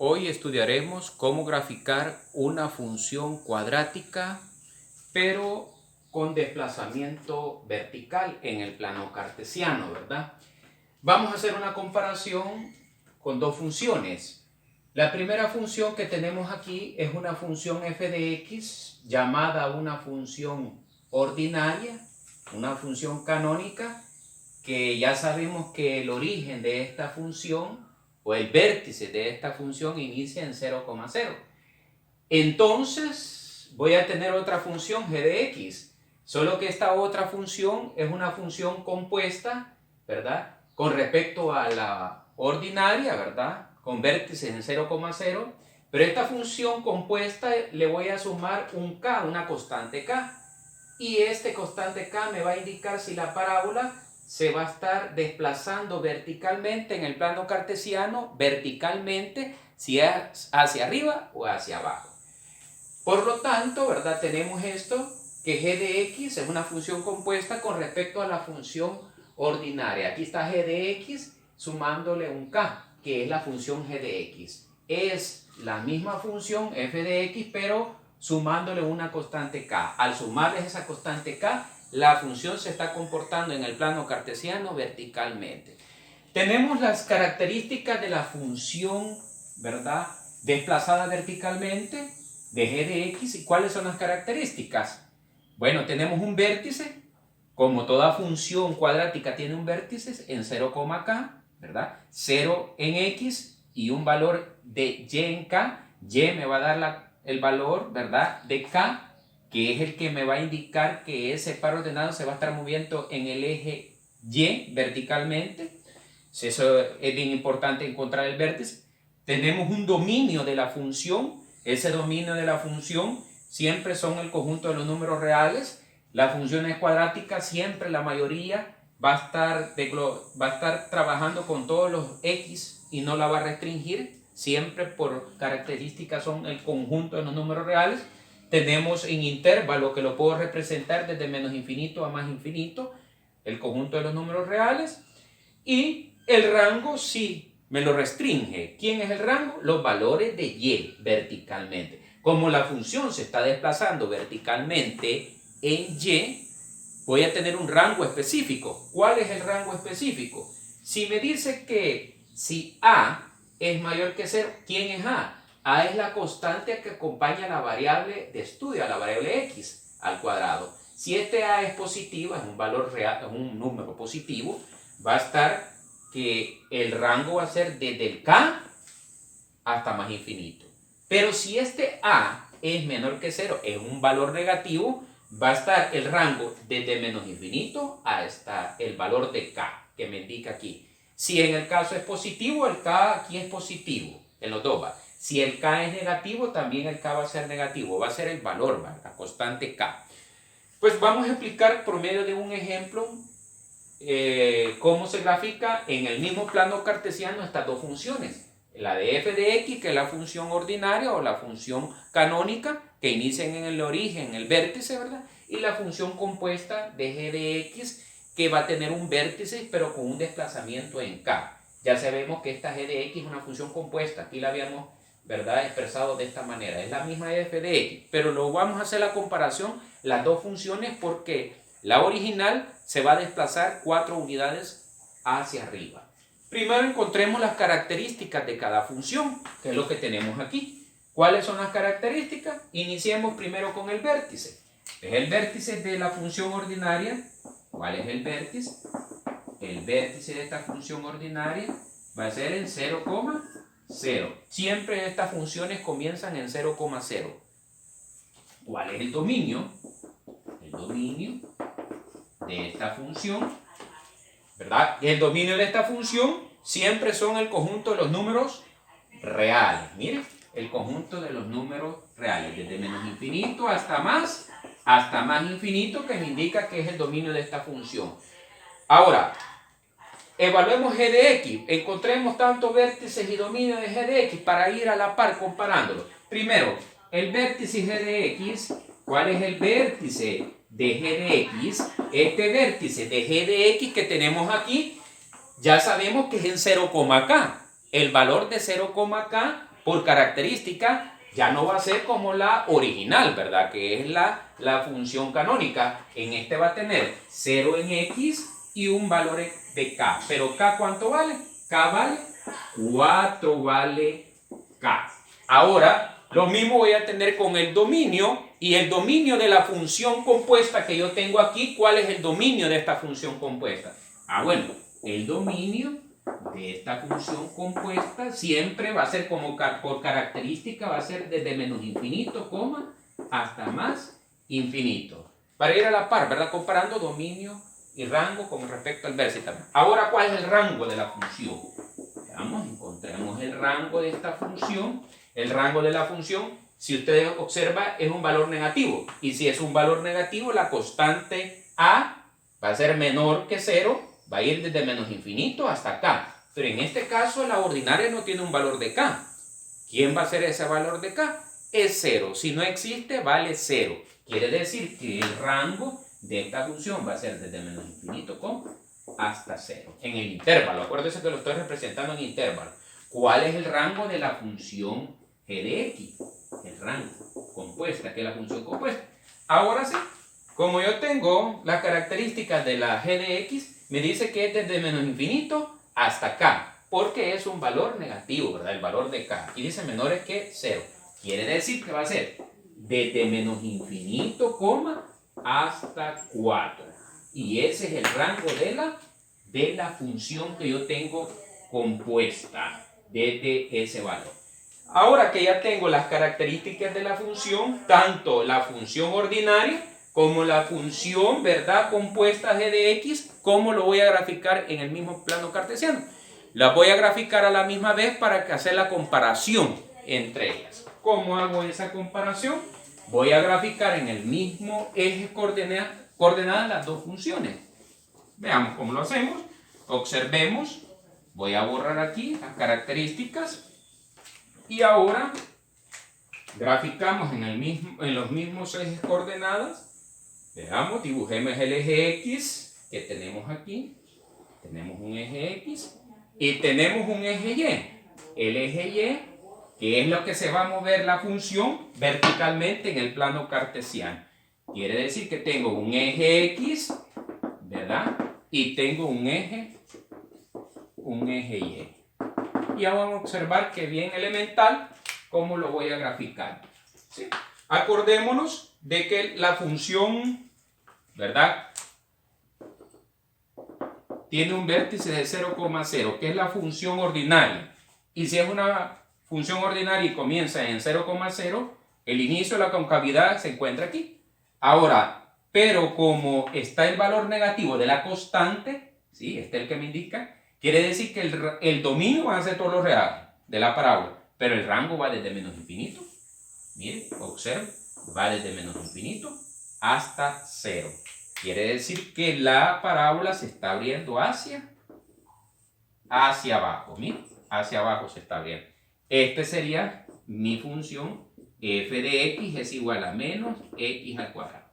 Hoy estudiaremos cómo graficar una función cuadrática, pero con desplazamiento vertical en el plano cartesiano, ¿verdad? Vamos a hacer una comparación con dos funciones. La primera función que tenemos aquí es una función f de x llamada una función ordinaria, una función canónica, que ya sabemos que el origen de esta función o el vértice de esta función inicia en 0,0. Entonces voy a tener otra función g de x, solo que esta otra función es una función compuesta, ¿verdad? Con respecto a la ordinaria, ¿verdad? Con vértices en 0,0, pero esta función compuesta le voy a sumar un k, una constante k, y este constante k me va a indicar si la parábola se va a estar desplazando verticalmente en el plano cartesiano, verticalmente, si es hacia arriba o hacia abajo. Por lo tanto, ¿verdad? Tenemos esto, que g de x es una función compuesta con respecto a la función ordinaria. Aquí está g de x sumándole un k, que es la función g de x. Es la misma función f de x, pero sumándole una constante k. Al sumarles esa constante k, la función se está comportando en el plano cartesiano verticalmente. Tenemos las características de la función, ¿verdad?, desplazada verticalmente de g de x. ¿Y cuáles son las características? Bueno, tenemos un vértice, como toda función cuadrática tiene un vértice en 0,k, ¿verdad? 0 en x y un valor de y en k. Y me va a dar el valor, ¿verdad?, de k, que es el que me va a indicar que ese par ordenado se va a estar moviendo en el eje y verticalmente. Eso es bien importante, encontrar el vértice. Tenemos un dominio de la función. Ese dominio de la función siempre son el conjunto de los números reales. Las funciones cuadráticas siempre, la mayoría, va a estar trabajando con todos los x y no la va a restringir. Siempre por características son el conjunto de los números reales. Tenemos en intervalo, que lo puedo representar desde menos infinito a más infinito, el conjunto de los números reales. Y el rango sí me lo restringe. ¿Quién es el rango? Los valores de y verticalmente. Como la función se está desplazando verticalmente en y, voy a tener un rango específico. ¿Cuál es el rango específico? Si me dice que si a es mayor que 0, ¿quién es a? A es la constante que acompaña a la variable de estudio, a la variable x al cuadrado. Si este a es positivo, es un valor real, es un número positivo, va a estar que el rango va a ser desde el k hasta más infinito. Pero si este a es menor que 0, es un valor negativo, va a estar el rango desde menos infinito hasta el valor de k, que me indica aquí. Si en el caso es positivo, el k aquí es positivo, en los dos va. Si el k es negativo, también el k va a ser negativo, va a ser el valor, ¿va?, la constante k. Pues vamos a explicar por medio de un ejemplo cómo se grafica en el mismo plano cartesiano estas dos funciones. La de f de x, que es la función ordinaria o la función canónica, que inician en el origen, en el vértice, ¿verdad? Y la función compuesta de g de x, que va a tener un vértice, pero con un desplazamiento en k. Ya sabemos que esta g de x es una función compuesta. Aquí la habíamos, ¿verdad?, expresado de esta manera. Es la misma f de x, pero lo vamos a hacer la comparación, las dos funciones, porque la original se va a desplazar 4 unidades hacia arriba. Primero encontremos las características de cada función, que es lo que tenemos aquí. ¿Cuáles son las características? Iniciemos primero con el vértice. Es el vértice de la función ordinaria. ¿Cuál es el vértice? El vértice de esta función ordinaria va a ser en 0,0. Siempre estas funciones comienzan en 0,0. ¿Cuál es el dominio? El dominio de esta función, ¿verdad? El dominio de esta función siempre son el conjunto de los números reales. Miren, el conjunto de los números reales, desde menos infinito hasta más infinito, que me indica que es el dominio de esta función. Ahora, evaluemos g de x. Encontremos tanto vértices y dominio de g de x para ir a la par comparándolo. Primero, el vértice g de x. ¿Cuál es el vértice de g de x? Este vértice de g de x que tenemos aquí, ya sabemos que es en 0,k. El valor de 0,k por característica ya no va a ser como la original, ¿verdad? Que es la función canónica. En este va a tener 0 en x y un valor de k. Pero k, ¿cuánto vale? K vale 4, vale k. Ahora, lo mismo voy a tener con el dominio, y el dominio de la función compuesta que yo tengo aquí. ¿Cuál es el dominio de esta función compuesta? Bueno, el dominio de esta función compuesta siempre va a ser como por característica, va a ser desde menos infinito, coma, hasta más infinito. Para ir a la par, ¿verdad? Comparando dominio y rango con respecto al vértice también. Ahora, ¿cuál es el rango de la función? Veamos, encontremos el rango de esta función. El rango de la función, si ustedes observan, es un valor negativo. Y si es un valor negativo, la constante a va a ser menor que 0, va a ir desde menos infinito hasta k. Pero en este caso, la ordinaria no tiene un valor de k. ¿Quién va a ser ese valor de k? Es 0. Si no existe, vale 0. Quiere decir que el rango de esta función va a ser desde menos infinito hasta 0. En el intervalo, acuérdense que lo estoy representando en intervalo. ¿Cuál es el rango de la función g de x? El rango compuesta, que es la función compuesta. Ahora sí, como yo tengo las características de la g de x, me dice que es desde menos infinito hasta k, porque es un valor negativo, ¿verdad? El valor de k. Y dice menores que 0. Quiere decir que va a ser desde menos infinito, hasta 4. Y ese es el rango de la función que yo tengo compuesta desde ese valor. Ahora que ya tengo las características de la función, tanto la función ordinaria como la función, ¿verdad?, compuesta g de x, ¿cómo lo voy a graficar en el mismo plano cartesiano? Las voy a graficar a la misma vez para hacer la comparación entre ellas. ¿Cómo hago esa comparación? Voy a graficar en el mismo eje coordenadas las dos funciones. Veamos cómo lo hacemos. Observemos. Voy a borrar aquí las características. Y ahora graficamos en los mismos ejes coordenadas. Veamos, dibujemos el eje X que tenemos aquí. Tenemos un eje X y tenemos un eje Y. El eje Y, que es lo que se va a mover la función verticalmente en el plano cartesiano. Quiere decir que tengo un eje X, ¿verdad? Y tengo un eje Y. Y ahora vamos a observar que bien elemental cómo lo voy a graficar. ¿Sí? Acordémonos de que la función, ¿verdad?, tiene un vértice de 0,0, que es la función ordinaria. Y si es una función ordinaria y comienza en 0,0, el inicio de la concavidad se encuentra aquí. Ahora, pero como está el valor negativo de la constante, ¿sí?, este es el que me indica, quiere decir que el dominio va a ser todos los reales de la parábola, pero el rango va desde menos infinito. Miren, observen, va desde menos infinito hasta 0. Quiere decir que la parábola se está abriendo hacia abajo. Miren, hacia abajo se está abriendo. Este sería mi función f de x es igual a menos x al cuadrado.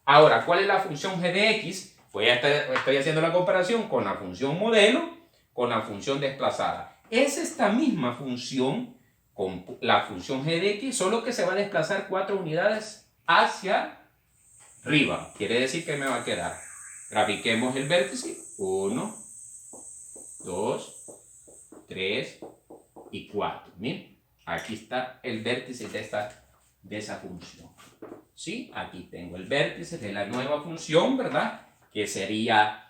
Ahora, ¿cuál es la función g de x? Pues ya estoy haciendo la comparación con la función modelo, con la función desplazada. Es esta misma función, con la función g de x, solo que se va a desplazar 4 unidades hacia arriba. Quiere decir que me va a quedar. Grafiquemos el vértice. 1, 2, 3 y 4. Miren, aquí está el vértice de esa función. ¿Sí? Aquí tengo el vértice de la nueva función, ¿verdad? Que sería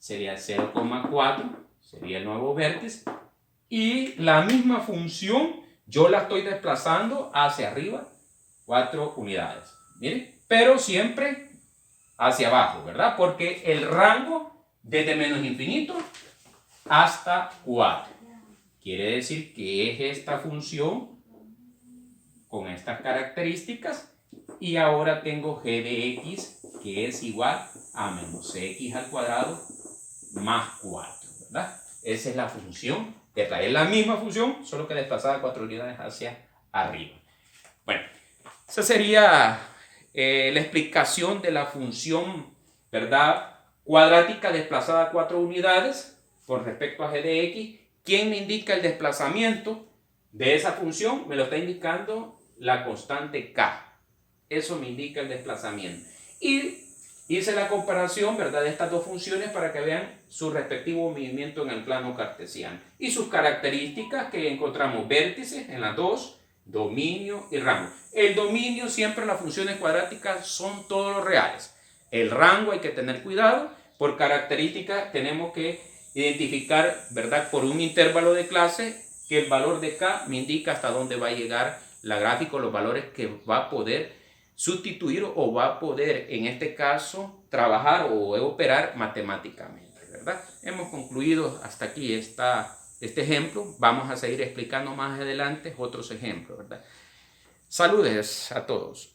0,4, sería el nuevo vértice. Y la misma función yo la estoy desplazando hacia arriba 4 unidades. Miren, pero siempre hacia abajo, ¿verdad? Porque el rango desde menos infinito hasta 4. Quiere decir que es esta función con estas características, y ahora tengo g de x que es igual a menos x al cuadrado más 4, ¿verdad? Esa es la función de traer la misma función, solo que desplazada 4 unidades hacia arriba. Bueno, esa sería la explicación de la función, ¿verdad?, cuadrática desplazada 4 unidades con respecto a g de x. ¿Quién me indica el desplazamiento? de esa función me lo está indicando la constante K. Eso me indica el desplazamiento. Y hice la comparación, ¿verdad?, de estas dos funciones para que vean su respectivo movimiento en el plano cartesiano. Y sus características, que encontramos vértices en las dos, dominio y rango. El dominio, siempre las funciones cuadráticas son todos los reales. El rango hay que tener cuidado. Por características tenemos que identificar, ¿verdad?, por un intervalo de clase, que el valor de K me indica hasta dónde va a llegar la gráfica, los valores que va a poder sustituir o va a poder, en este caso, trabajar o operar matemáticamente, ¿verdad? Hemos concluido hasta aquí este ejemplo. Vamos a seguir explicando más adelante otros ejemplos, ¿verdad? Saludes a todos.